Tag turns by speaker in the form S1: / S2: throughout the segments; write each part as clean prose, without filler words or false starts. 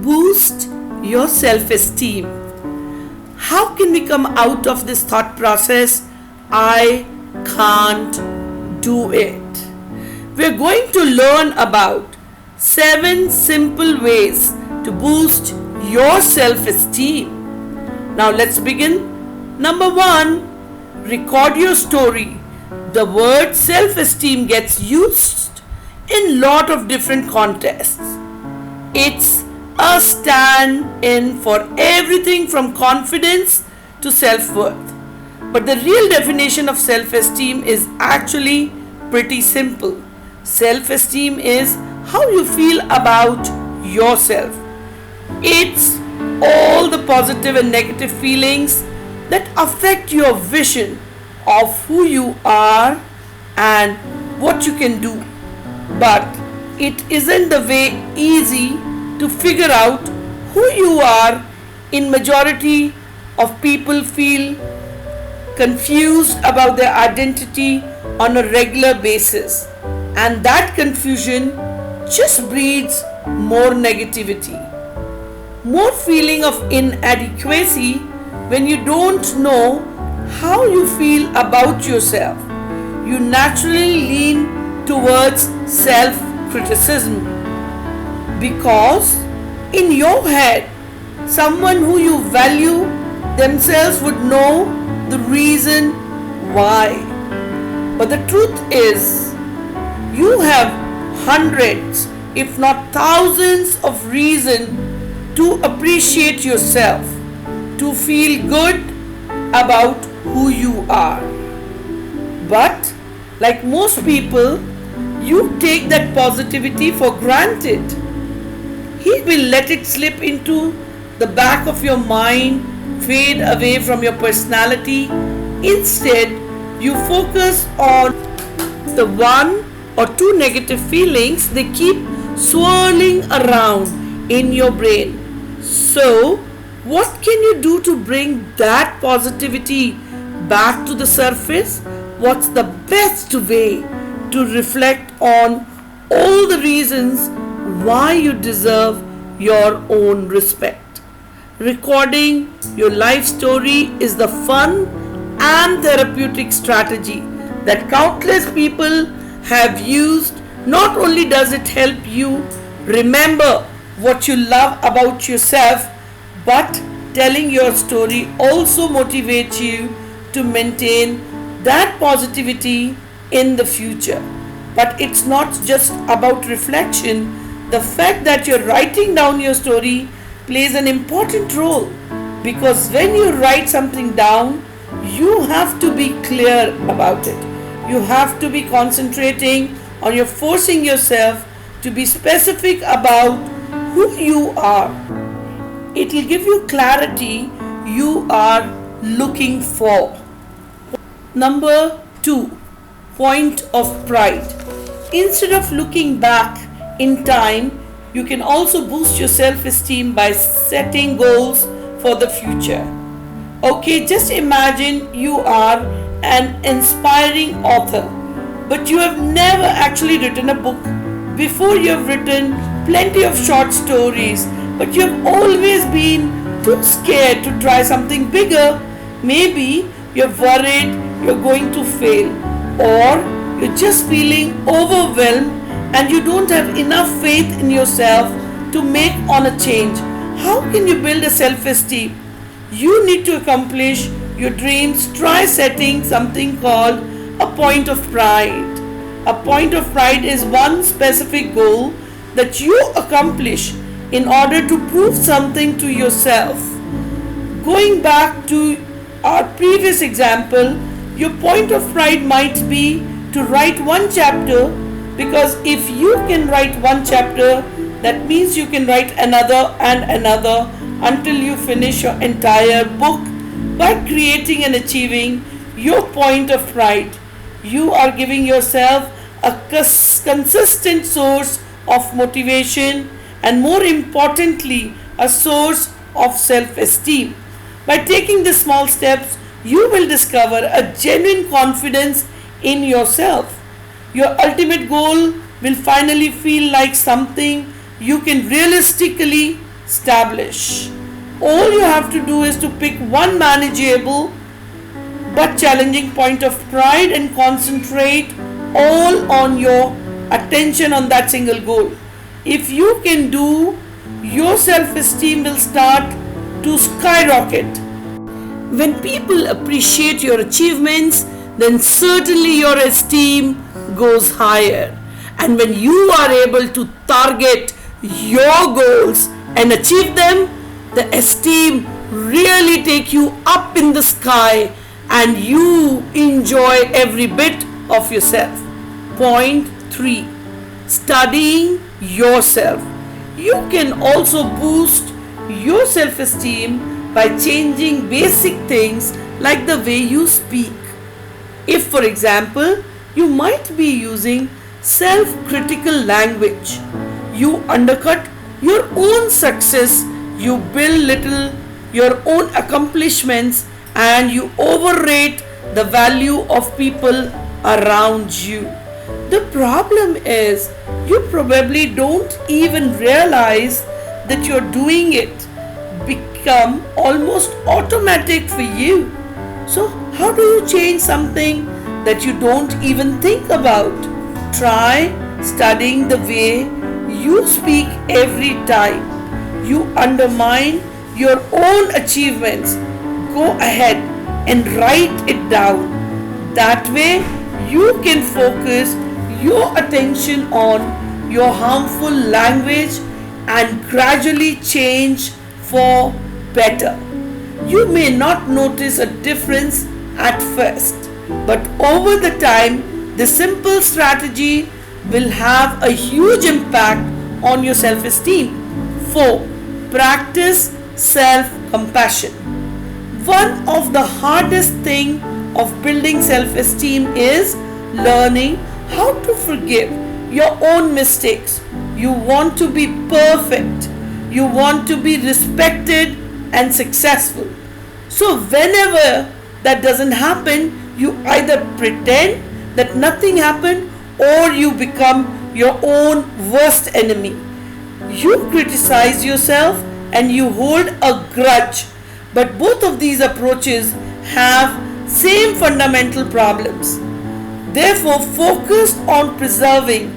S1: Boost your self-esteem. How can we come out of this thought process? I can't do it. We're going to learn about 7 simple ways to boost your self-esteem. Now let's begin. Number 1, record your story. The word self-esteem gets used in lot of different contexts. It's a stand-in for everything from confidence to self-worth. But the real definition of self-esteem is actually pretty simple. Self-esteem is how you feel about yourself. It's all the positive and negative feelings that affect your vision of who you are and what you can do. But it isn't the way easy to figure out who you are. In majority of people feel confused about their identity on a regular basis, and that confusion just breeds more negativity, more feeling of inadequacy when you don't know how you feel about yourself. You naturally lean towards self-criticism because in your head, someone who you value themselves would know the reason why. But the truth is, you have hundreds, if not thousands of reasons to appreciate yourself, to feel good about who you are. But like most people, you take that positivity for granted. He will let it slip into the back of your mind, fade away from your personality. Instead, you focus on the 1 or 2 negative feelings they keep swirling around in your brain. So, what can you do to bring that positivity back to the surface? What's the best way to reflect on all the reasons why you deserve your own respect? Recording your life story is the fun and therapeutic strategy that countless people have used. Not only does it help you remember what you love about yourself, but telling your story also motivates you to maintain that positivity in the future. But it's not just about reflection. The fact that you're writing down your story plays an important role, because when you write something down, you have to be clear about it. You have to be concentrating on your forcing yourself to be specific about who you are. It will give you clarity you are looking for. Number 2, point of pride. Instead of looking back in time, you can also boost your self-esteem by setting goals for the future. Okay, just imagine you are an inspiring author, but you have never actually written a book. Before, you have written plenty of short stories, but you have always been too scared to try something bigger. Maybe you're worried you're going to fail, or you're just feeling overwhelmed and you don't have enough faith in yourself to make on a change. How can you build a self-esteem? You need to accomplish your dreams. Try setting something called a point of pride. A point of pride is one specific goal that you accomplish in order to prove something to yourself. Going back to our previous example, your point of pride might be to write 1 chapter, because if you can write 1 chapter, that means you can write another and another until you finish your entire book. By creating and achieving your point of pride, you are giving yourself a consistent source of motivation, and more importantly, a source of self-esteem. By taking these small steps, you will discover a genuine confidence in yourself. Your ultimate goal will finally feel like something you can realistically establish. All you have to do is to pick one manageable but challenging point of pride and concentrate all on your attention on that single goal. If you can do, your self-esteem will start to skyrocket. When people appreciate your achievements, then certainly your esteem goes higher. And when you are able to target your goals and achieve them, the esteem really take you up in the sky and you enjoy every bit of yourself. Point 3. Studying yourself. You can also boost your self-esteem by changing basic things like the way you speak. If, for example, you might be using self-critical language, you undercut your own success, you belittle your own accomplishments, and you overrate the value of people around you. The problem is you probably don't even realize that you're doing it. Become almost automatic for you. So how do you change something that you don't even think about? Try studying the way you speak every time you undermine your own achievements. Go ahead and write it down. That way you can focus your attention on your harmful language and gradually change for better. You may not notice a difference at first, but over the time, the simple strategy will have a huge impact on your self-esteem. 4. Practice self-compassion. One of the hardest things of building self-esteem is learning how to forgive your own mistakes. You want to be perfect. You want to be respected and successful. So whenever that doesn't happen, you either pretend that nothing happened or you become your own worst enemy. You criticize yourself and you hold a grudge. But both of these approaches have same fundamental problems. Therefore, focus on preserving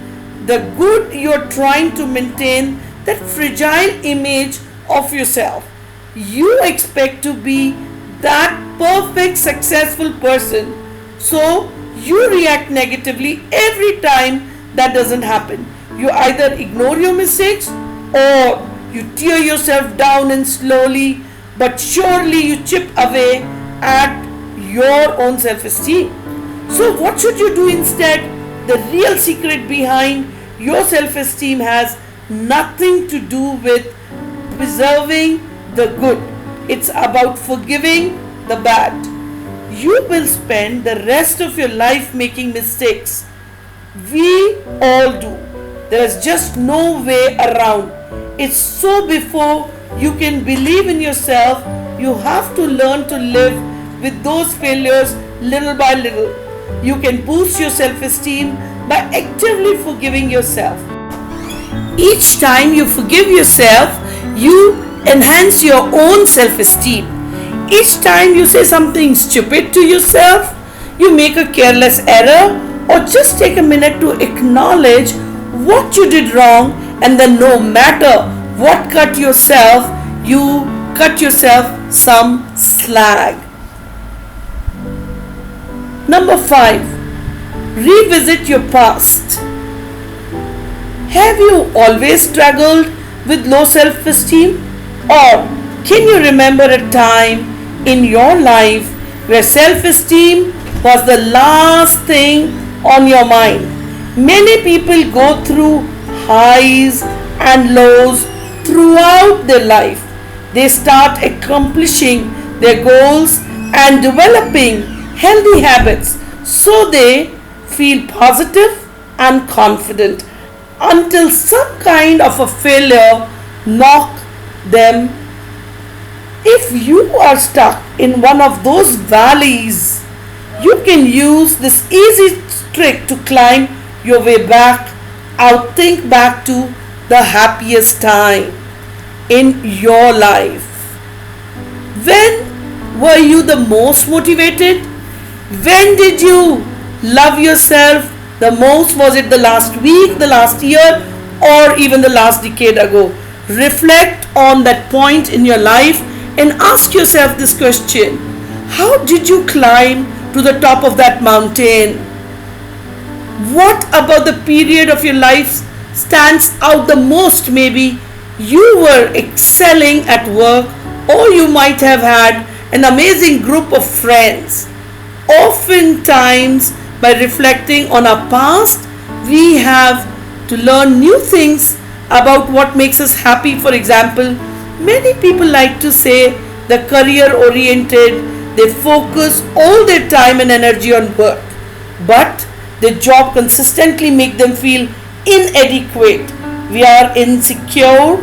S1: the good you're trying to maintain, that fragile image of yourself. You expect to be that perfect, successful person, so you react negatively every time that doesn't happen. You either ignore your mistakes or you tear yourself down and slowly but surely you chip away at your own self-esteem. So what should you do instead? The real secret behind your self-esteem has nothing to do with preserving the good. It's about forgiving the bad. You will spend the rest of your life making mistakes. We all do. There is just no way around. It's so before you can believe in yourself, you have to learn to live with those failures little by little. You can boost your self-esteem by actively forgiving yourself. Each time you forgive yourself, you enhance your own self-esteem. Each time you say something stupid to yourself, you make a careless error, or just take a minute to acknowledge what you did wrong, and then no matter what you cut yourself some slack. Number 5. Revisit your past. Have you always struggled with low self-esteem? Or can you remember a time in your life where self-esteem was the last thing on your mind? Many people go through highs and lows throughout their life. They start accomplishing their goals and developing healthy habits so they feel positive and confident until some kind of a failure knock them. If you are stuck in one of those valleys, you can use this easy trick to climb your way back out. Think back to the happiest time. in your life? When were you the most motivated? When did you love yourself the most? Was it the last week, the last year, or even the last decade ago? Reflect on that point in your life and ask yourself this question: how did you climb to the top of that mountain? What about the period of your life stands out the most? Maybe you were excelling at work, or you might have had an amazing group of friends. Oftentimes, by reflecting on our past, we have to learn new things about what makes us happy. For example, many people like to say they're career oriented, they focus all their time and energy on work, but their job consistently make them feel inadequate. We are insecure,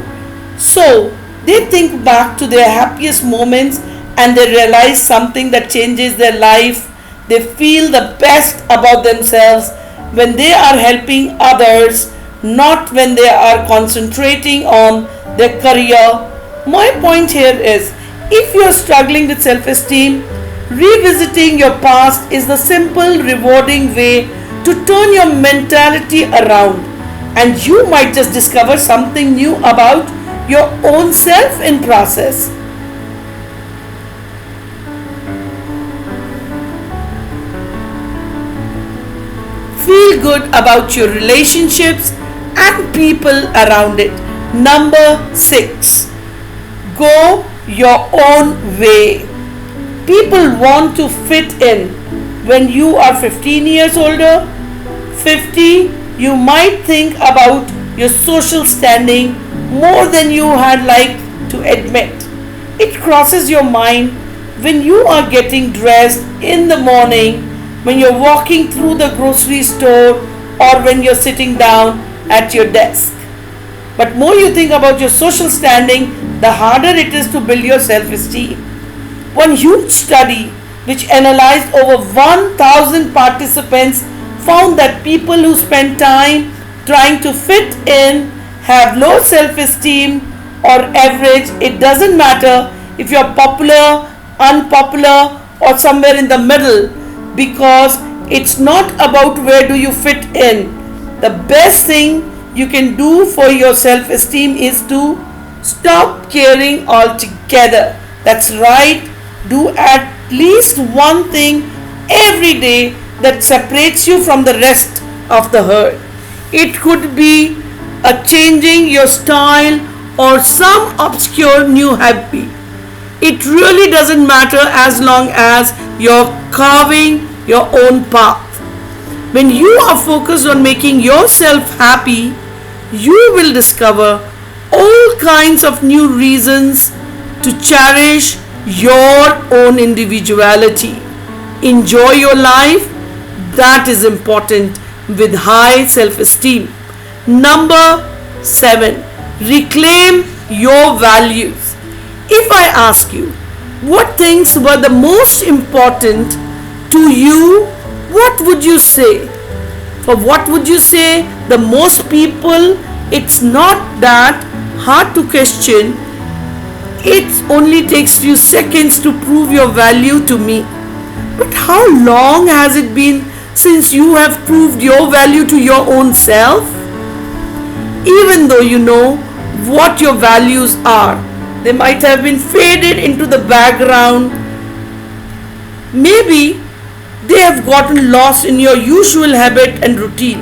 S1: so they think back to their happiest moments and they realize something that changes their life. They feel the best about themselves when they are helping others, not when they are concentrating on their career. My point here is, if you are struggling with self esteem, revisiting your past is the simple, rewarding way to turn your mentality around, and you might just discover something new about your own self in process. Feel good about your relationships and people around it. Number 6, go your own way. People want to fit in. When you are 15 years older, 50, you might think about your social standing more than you had like to admit. It crosses your mind when you are getting dressed in the morning, when you're walking through the grocery store, or when you're sitting down at your desk. But more you think about your social standing, the harder it is to build your self-esteem. One huge study which analyzed over 1,000 participants found that people who spend time trying to fit in have low self-esteem or average. It doesn't matter if you're popular, unpopular, or somewhere in the middle, because it's not about where do you fit in. The best thing you can do for your self-esteem is to stop caring altogether. That's right. Do at least one thing every day that separates you from the rest of the herd. It could be a changing your style or some obscure new hobby. It really doesn't matter as long as you're carving your own path. When you are focused on making yourself happy, you will discover all kinds of new reasons to cherish your own individuality. Enjoy your life. That is important with high self-esteem. Number 7, reclaim your values. If I ask you, what things were the most important to you, what would you say? For what would you say? The most people, it's not that hard to question. It only takes few seconds to prove your value to me. But how long has it been since you have proved your value to your own self? Even though you know what your values are, they might have been faded into the background. Maybe they have gotten lost in your usual habit and routine.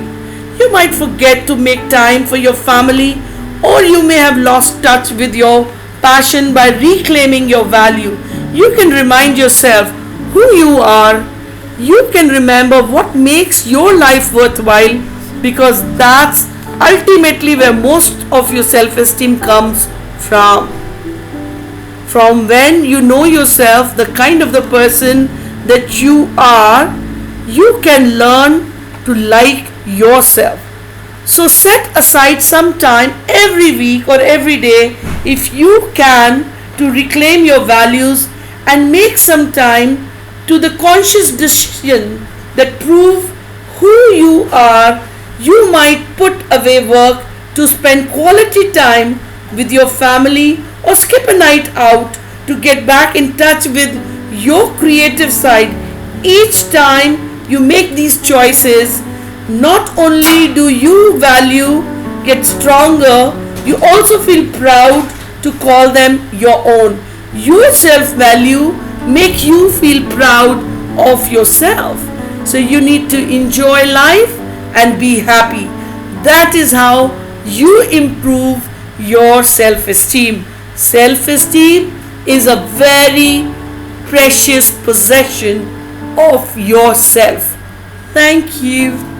S1: You might forget to make time for your family, or you may have lost touch with your passion. By reclaiming your value, you can remind yourself who you are. You can remember what makes your life worthwhile, because that's ultimately where most of your self-esteem comes from. From when you know yourself, the kind of the person that you are, you can learn to like yourself. So set aside some time every week or every day, if you can, to reclaim your values and make some time to the conscious decision that prove who you are. You might put away work to spend quality time with your family, or skip a night out to get back in touch with your creative side. Each time you make these choices, not only do you value get stronger, you also feel proud to call them your own. Your self value make you feel proud of yourself. So you need to enjoy life and be happy. That is how you improve your self esteem. Self esteem is a very precious possession of yourself. Thank you.